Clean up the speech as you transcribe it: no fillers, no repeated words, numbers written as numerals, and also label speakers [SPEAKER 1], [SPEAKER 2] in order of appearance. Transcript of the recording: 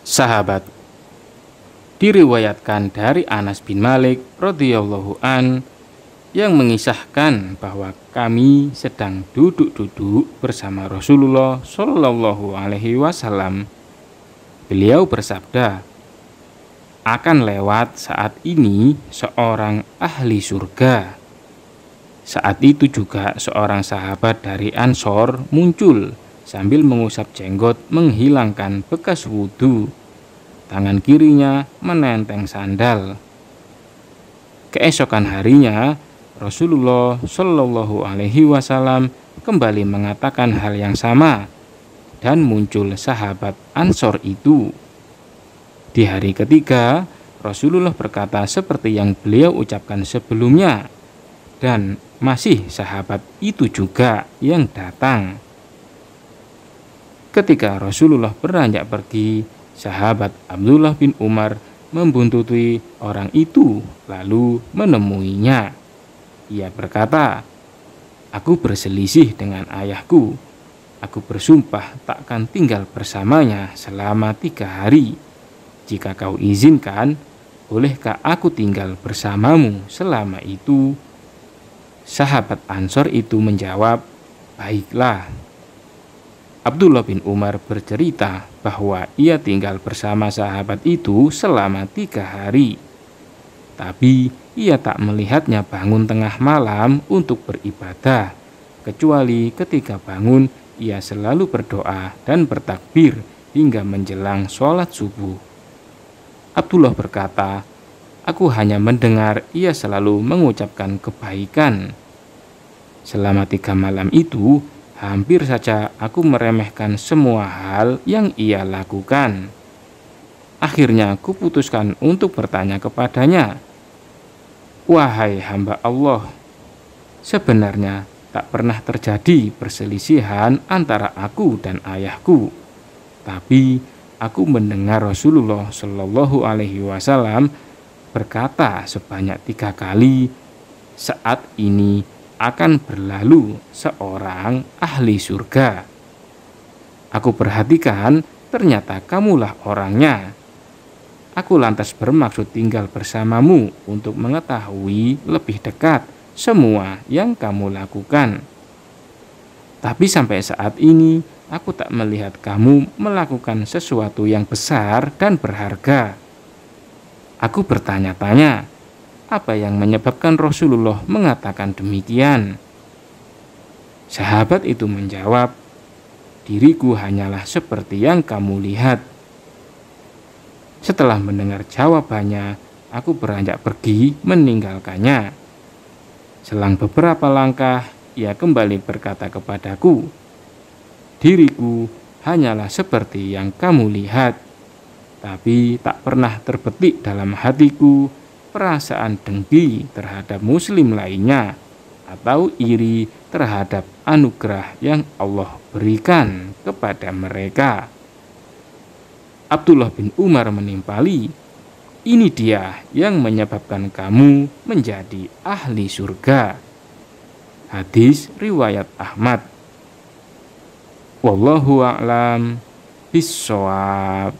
[SPEAKER 1] Sahabat, diriwayatkan dari Anas bin Malik radhiyallahu an yang mengisahkan bahwa kami sedang duduk-duduk bersama Rasulullah Shallallahu Alaihi Wasallam. Beliau bersabda, akan lewat saat ini seorang ahli surga. Saat itu juga seorang sahabat dari Ansor muncul sambil mengusap jenggot menghilangkan bekas wudhu. Tangan kirinya menenteng sandal. Keesokan harinya, Rasulullah Shallallahu Alaihi Wasallam kembali mengatakan hal yang sama dan muncul sahabat Ansor itu. Di hari ketiga, Rasulullah berkata seperti yang beliau ucapkan sebelumnya dan masih sahabat itu juga yang datang. Ketika Rasulullah beranjak pergi, sahabat Abdullah bin Umar membuntuti orang itu lalu menemuinya. Ia berkata, aku berselisih dengan ayahku. Aku bersumpah takkan tinggal bersamanya selama 3 hari. Jika kau izinkan, bolehkah aku tinggal bersamamu selama itu? Sahabat Ansor itu menjawab, baiklah. Abdullah bin Umar bercerita bahwa ia tinggal bersama sahabat itu selama 3 hari. Tapi ia tak melihatnya bangun tengah malam untuk beribadah, kecuali ketika bangun ia selalu berdoa dan bertakbir hingga menjelang sholat subuh. Abdullah berkata, aku hanya mendengar ia selalu mengucapkan kebaikan. Selama 3 malam itu, hampir saja aku meremehkan semua hal yang ia lakukan. Akhirnya kuputuskan untuk bertanya kepadanya, wahai hamba Allah, sebenarnya tak pernah terjadi perselisihan antara aku dan ayahku. Tapi aku mendengar Rasulullah Shallallahu Alaihi Wasallam berkata sebanyak 3 kali, saat ini akan berlalu seorang ahli surga. Aku perhatikan ternyata kamulah orangnya. Aku lantas bermaksud tinggal bersamamu untuk mengetahui lebih dekat semua yang kamu lakukan. Tapi sampai saat ini aku tak melihat kamu melakukan sesuatu yang besar dan berharga. Aku bertanya-tanya, apa yang menyebabkan Rasulullah mengatakan demikian? Sahabat itu menjawab, diriku hanyalah seperti yang kamu lihat. Setelah mendengar jawabannya, aku beranjak pergi meninggalkannya. Selang beberapa langkah, ia kembali berkata kepadaku, diriku hanyalah seperti yang kamu lihat. Tapi tak pernah terbetik dalam hatiku perasaan dengki terhadap muslim lainnya atau iri terhadap anugerah yang Allah berikan kepada mereka. Abdullah bin Umar menimpali, ini dia yang menyebabkan kamu menjadi ahli surga. Hadis riwayat Ahmad. Wallahu a'lam bishawab.